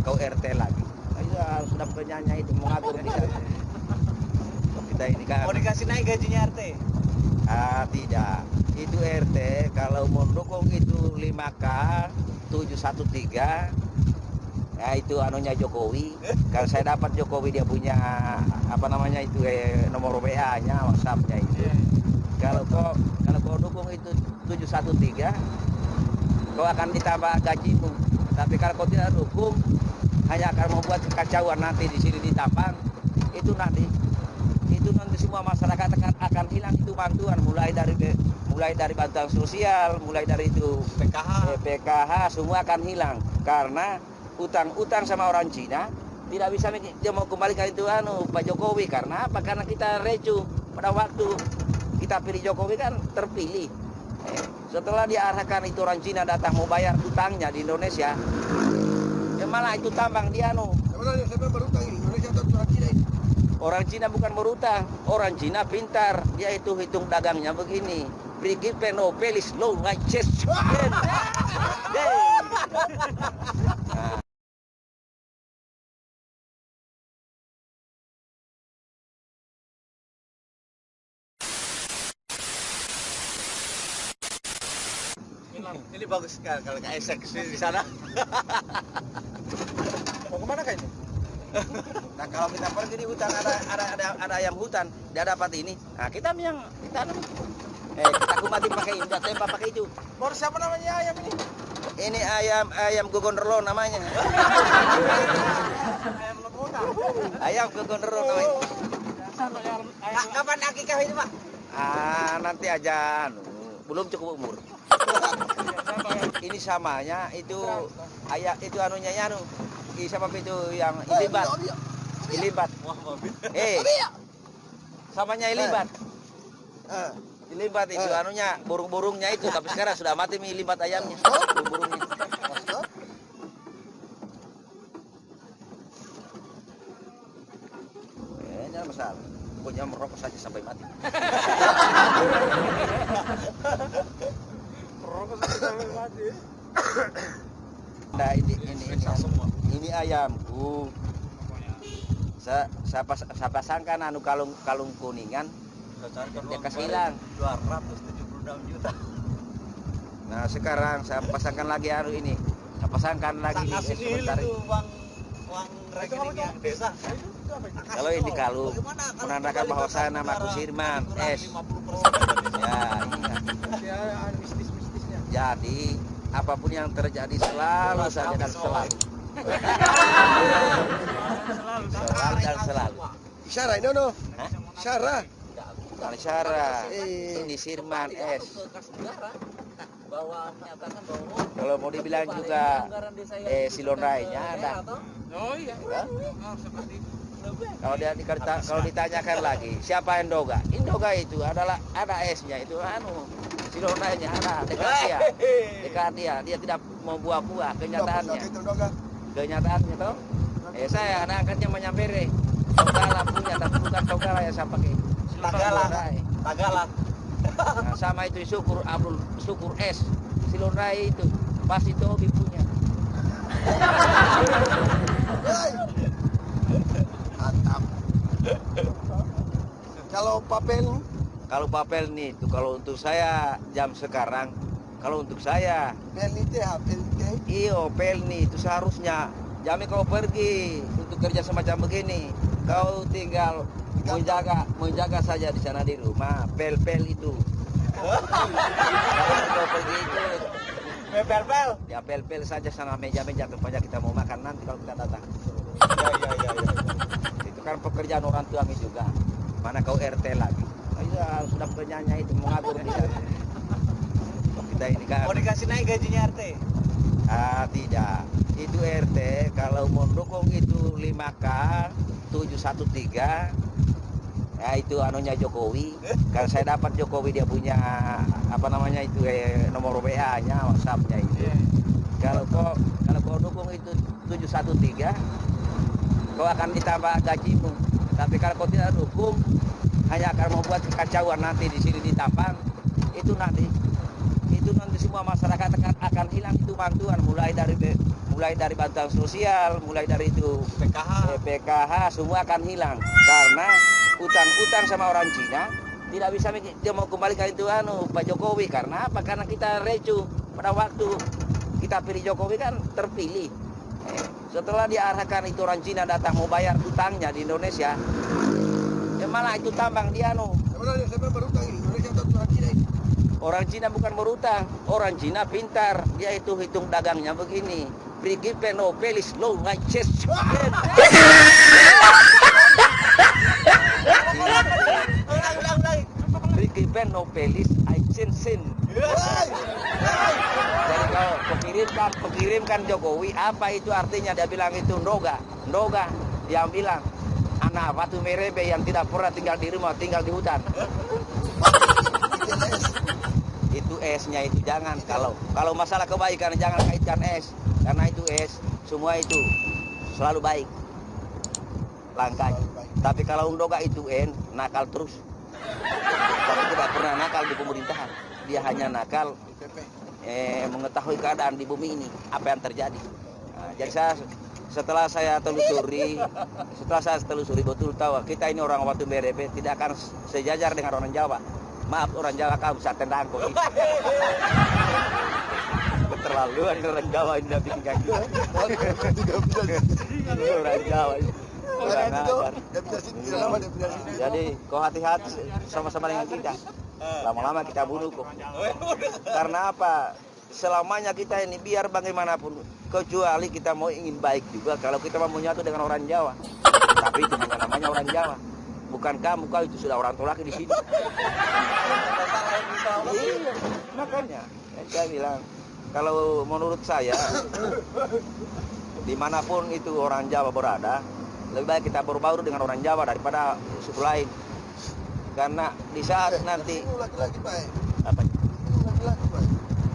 kau RT lagi. Ya, sudah penyanyi itu mengatur di sana. Kita ini kan. Mau dikasih naik gajinya RT? Tidak. Itu RT kalau mendukung itu 5K 713. Ya itu anunya Jokowi. Kalau saya dapat Jokowi dia punya apa namanya itu nomor WA-nya, WhatsApp-nya itu. Kalau kau dukung itu 713, kau akan ditambah gajimu. Tapi kalau kau tidak dukung, hanya akan membuat kekacauan nanti di sini di Tampang. Itu nanti semua masyarakat akan hilang itu bantuan, mulai dari bantuan sosial, mulai dari itu PKH semua akan hilang karena utang sama orang Cina tidak bisa dia mau kembalikan itu Pak Jokowi. Karena apa? Karena kita recu pada waktu kita pilih Jokowi kan terpilih. Setelah diarahkan itu orang Cina datang mau bayar utangnya di Indonesia, malah itu tambang dia Orang Cina bukan berutang, orang Cina pintar, dia itu hitung dagangnya begini. Pergi penopelis low like chest. Ini bagus sekali kalau kayak seksi di sana. Mau kemana kayaknya? Nah kalau kita pergi di hutan ada ayam hutan, dia dapat ini. Nah kita yang tanam. Kita kumatin pakai ini, kita tembak pakai itu. Baru siapa namanya ayam ini? Ini ayam gogondrolo namanya. Ayam lebona. Ayam gogondrolo namanya. Kapan akikah ini Pak? Nanti aja, belum cukup umur. Ini samanya itu ayam itu anunya siapa itu yang ilibat. Samanya ilibat. Ilibat itu anunya burung-burungnya itu, tapi sekarang sudah mati ilibat ayamnya. Burung-burungnya. Jangan masalah. Pokoknya merokok saja sampai mati. Merokok sampai mati. Nah ini ayamku. Saya pasangkan kalung kuningan. Dia kasih hilang 276 juta. Nah sekarang saya pasangkan lagi ini. Saya pasangkan lagi sebentar. Itu uang rekening yang desa. Kalau ini kalung menandakan bahwa saya namaku Sirman S. Ya ingat. Jadi apapun yang terjadi selalu saja dan selalu. Selalu. Isyara ini no. Isyara. Bukan Isyara. Ini Sirman S. Kalau mau dibilang juga Silonrainya ada. Oh iya. Kalau ditanyakan lagi siapa Indoga? Indoga itu adalah ada S-nya itu Silonrainya ada dekat dia tidak mau buah-buah kenyataannya toh. Saya anak-anaknya menyampaikan Togala punya tapi bukan Togala yang saya pakai. Tagala. Nah, sama itu Syukur S. Silonrai itu pasti Tobi punya. Mantap. Kalau papel nih itu kalau untuk saya jam sekarang, kalau untuk saya pelni itu seharusnya jam kau pergi untuk kerja semacam begini, kau tinggal menjaga saja di sana di rumah pel itu. Kau pergi itu Pel. ya pel saja sana meja-meja tempatnya kita mau makan nanti kalau kita datang. Ya. Itu kan pekerjaan orang tua kami juga. Mana kau RT lagi? Ya sudah penyanyi itu mengatur di sana. Kita ini kan. Mau dikasih naik gajinya RT? Tidak. Itu RT kalau mendukung itu 5K 713. Ya itu anunya Jokowi. Kalau saya dapat Jokowi dia punya apa namanya itu nomor WA-nya, WhatsApp-nya itu. Kalau kau dukung itu 713, kau akan ditambah gajimu. Tapi kalau kau tidak dukung, hanya akan membuat kekacauan nanti di sini di Tampang. Itu nanti semua masyarakat akan hilang itu bantuan, mulai mulai dari bantuan sosial, mulai dari itu PKH. PKH, semua akan hilang karena utang-utang sama orang Cina tidak bisa dia mau kembalikan itu Pak Jokowi. Karena apa? Karena kita recu pada waktu kita pilih Jokowi kan terpilih. Setelah diarahkan itu orang Cina datang mau bayar utangnya di Indonesia, malah itu tambang dia Siapa berutang Indonesia atau orang Cina? Orang Cina bukan berutang, orang Cina pintar, dia itu hitung dagangnya begini. Principe nobilis lo riches. Principe nobilis Aichensen. Jadi kalau pengirimkan Jokowi, apa itu artinya? Dia bilang itu Ndoga. Dia bilang anak batu merebe yang tidak pernah tinggal di rumah, tinggal di hutan. Itu esnya itu jangan, kalau masalah kebaikan jangan kaitkan es, karena itu es semua itu selalu baik langkahnya. Tapi kalau Ndoga itu nakal terus, tapi tidak pernah nakal di pemerintahan, dia hanya nakal mengetahui keadaan di bumi ini apa yang terjadi. Jadi setelah saya telusuri betul tahu kita ini orang Watu Merebe tidak akan sejajar dengan orang Jawa. Maaf orang Jawa, kamu bisa tendang kok. Keterlaluan orang Jawa ini udah bikin kaki. Orang Jawa ini. Jadi kau hati-hati sama-sama dengan kita. Lama-lama kita bunuh kok. Karena apa? Selamanya kita ini biar bagaimanapun, kecuali kita mau ingin baik juga kalau kita mau menyatu dengan orang Jawa. Tapi itu hanya namanya orang Jawa. Bukan kau itu sudah orang tua laki di sini. Iya, makanya saya bilang kalau menurut saya dimanapun itu orang Jawa berada, lebih baik kita berbaur dengan orang Jawa daripada suku lain. Karena di saat nanti apa?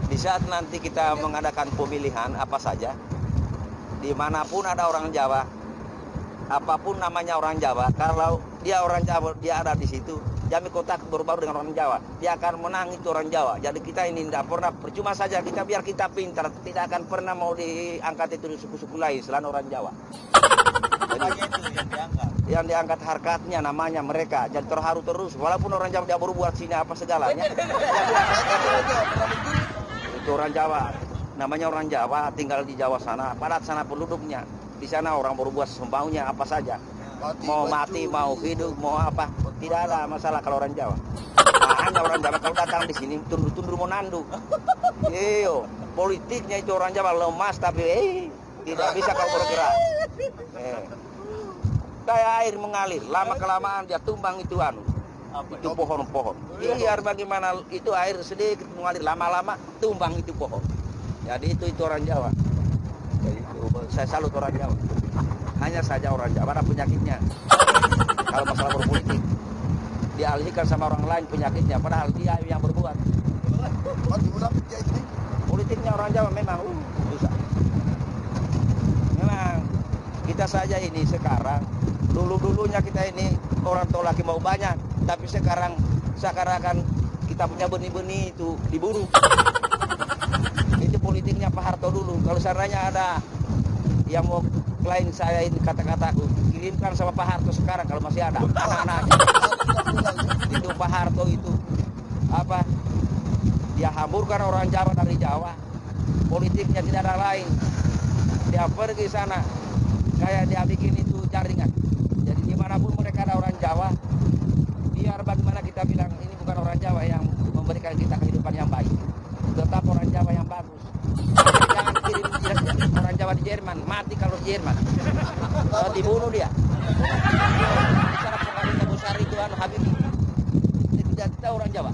Di saat nanti kita mengadakan pemilihan apa saja, dimanapun ada orang Jawa, apapun namanya orang Jawa, kalau dia orang Jawa, dia ada di situ, jamin kotak berbaur dengan orang Jawa, dia akan menang itu orang Jawa. Jadi kita ini tidak pernah, percuma saja kita biar kita pintar, tidak akan pernah mau diangkat itu di suku-suku lain selain orang Jawa. Jadi, yang diangkat harkatnya namanya mereka, jadi terharu terus, walaupun orang Jawa dia berbuat sini apa segalanya. Itu orang Jawa, namanya orang Jawa tinggal di Jawa sana, padat sana penduduknya. Di sana orang berbuat semaunya apa saja. Mau mati, mau hidup, mau apa, tidak ada masalah kalau orang Jawa. Hanya orang Jawa kalau datang di sini tundur-tundur mau nanduk. Iyo, politiknya itu orang Jawa lemas tapi tidak bisa kalau bergerak. Kayak air mengalir, lama kelamaan dia tumbang itu itu pohon-pohon. Biar bagaimana itu air sedikit mengalir, lama-lama tumbang itu pohon. Jadi itu orang Jawa. Jadi itu, saya salut orang Jawa. Hanya saja orang Jawa ada penyakitnya. Kalau masalah berpolitik, dialihkan sama orang lain penyakitnya, padahal dia yang berbuat. Politiknya orang Jawa memang susah. Memang kita saja ini sekarang, dulu-dulunya kita ini orang tua laki mau banyak, tapi sekarang kan kita punya benih-benih itu diburu. Itu politiknya Pak Harto dulu. Kalau seandainya ada yang mau klien saya ini kata-kataku, kirimkan sama Pak Harto sekarang kalau masih ada anak-anaknya. Itu Pak Harto itu apa? Dia hamburkan orang Jawa dari Jawa. Politiknya tidak ada lain. Dia pergi sana kayak dia bikin itu jaringan. Jadi dimanapun mereka ada orang Jawa, biar bagaimana kita bilang ini bukan orang Jawa yang memberikan kita kehidupan yang baik, tetap orang Jawa yang bagus. Jangan kirim orang Jawa di Jerman, mati kalau di Jerman, dibunuh dia. Bicara pengaruhnya besar itu Habibie, tidak tahu orang Jawa.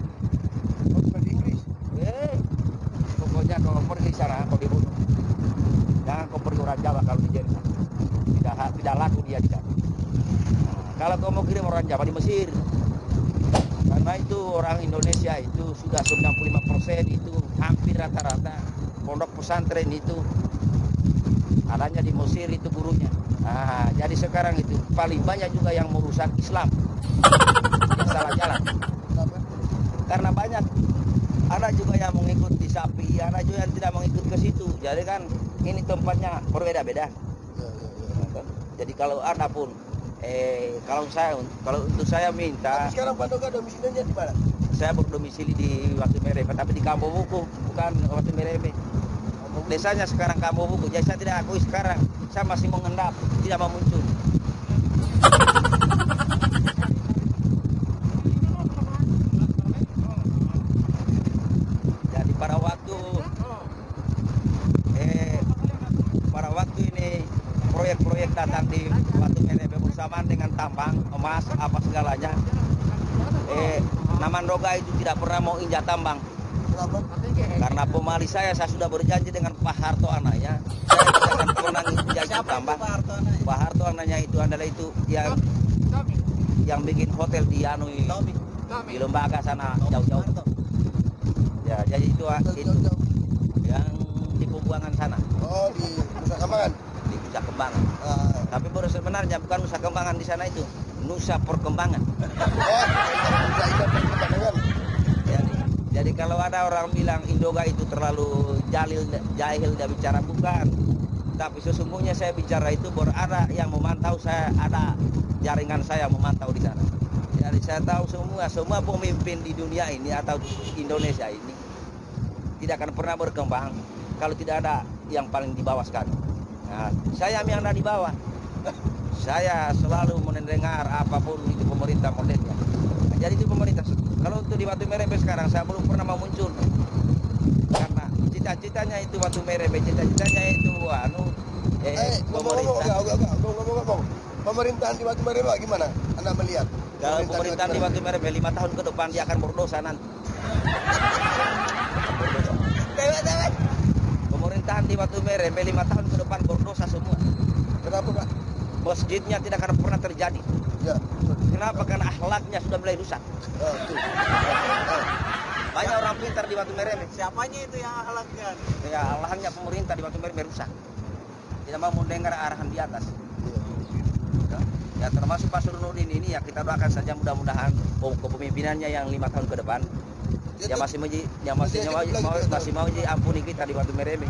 Pokoknya kalau pergi sana kau dibunuh. Jangan kau pergi orang Jawa kalau di Jerman, tidak laku dia di sana. Kalau kau mau kirim orang Jawa di Mesir, karena itu orang Indonesia itu sudah 95% itu hampir rata-rata pondok pesantren itu adanya di Mesir itu gurunya. Jadi sekarang itu paling banyak juga yang merusak Islam, yang salah jalan. Karena banyak, ada juga yang mengikuti sapi, ada juga yang tidak mengikut ke situ. Jadi kan ini tempatnya berbeda-beda. Ya, ya. Jadi kalau ada pun kalau untuk saya minta, Tapi sekarang Pak Noga domisilinya di mana? saya berdomisili di Watu Mereme, tapi di Kampung Buku, bukan Watu Mereme. Desanya sekarang Kampung Buku, jadi saya tidak akui sekarang. Saya masih mengendap, tidak mau muncul. Jadi pada waktu ini proyek-proyek datang di Watu Mereme bersamaan dengan tambang, emas, apa segalanya. Naman Roga itu tidak pernah mau injak tambang. Kenapa? Karena pemali saya sudah berjanji dengan Pak Harto anaknya, saya tidak akan pernah injak tambang. Pak Harto anaknya itu adalah itu yang bikin hotel di di lembaga sana jauh-jauh. Ya, jadi itu yang di Pembuangan sana, Oh, di Nusa Kambangan. di Nusa Kembangan. Ah. Tapi baru sebenarnya bukan Nusa Kembangan di sana itu, Nusa Perkembangan. Oh, Nusa Kambangan. Jadi kalau ada orang bilang Indoga itu terlalu jahil dia bicara, bukan. Tapi sesungguhnya saya bicara itu berada yang memantau saya, ada jaringan saya memantau di sana. Jadi saya tahu semua pemimpin di dunia ini atau Indonesia ini tidak akan pernah berkembang kalau tidak ada yang paling di bawah sekali. Nah, saya yang ada di bawah. Saya selalu mendengar apapun itu pemerintah modelnya. Nah, jadi itu pemerintah. Kalau untuk di Watu Mereme sekarang saya belum pernah mau muncul. Karena cita-citanya itu Watu Mereme, cita-citanya itu pemerintah. Ngomong. Pemerintahan di Watu Mereme gimana? Anda melihat? Kalau pemerintahan di Watu Mereme 5 tahun ke depan dia akan berdosa nanti. Pemerintahan di Watu Mereme 5 tahun ke depan berdosa semua. Kenapa, Pak? Masjidnya tidak akan pernah terjadi. Ya. Kenapa? Karena akhlaknya sudah mulai rusak. Tuh. Banyak orang pintar di Watu Mereme. Siapanya itu yang akhlaknya? Ya, alahannya pemerintah di Watu Mereme rusak. Tidak mau mendengar arahan di atas. Ya, termasuk Pak Surunudin ini ya kita doakan saja mudah-mudahan kepemimpinannya yang 5 tahun ke depan. Dia masih mau ampuni kita di Watu Mereme.